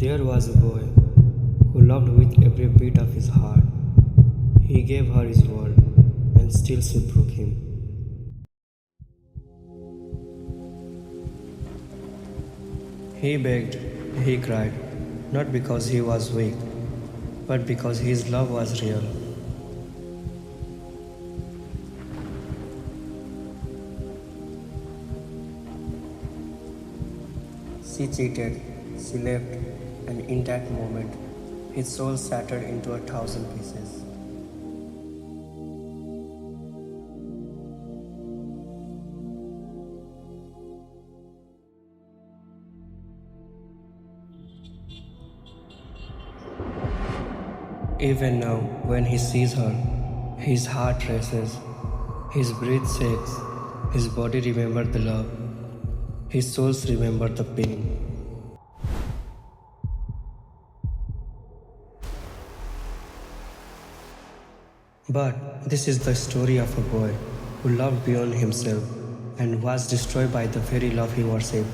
There was a boy who loved with every beat of his heart. He gave her his world, and still she broke him. He begged, he cried, not because he was weak, but because his love was real. She cheated, she left, and in that moment, his soul shattered into 1,000 pieces. Even now, when he sees her, his heart races, his breath shakes, his body remembers the love, his soul remembers the pain. But this is the story of a boy who loved beyond himself and was destroyed by the very love he worshipped.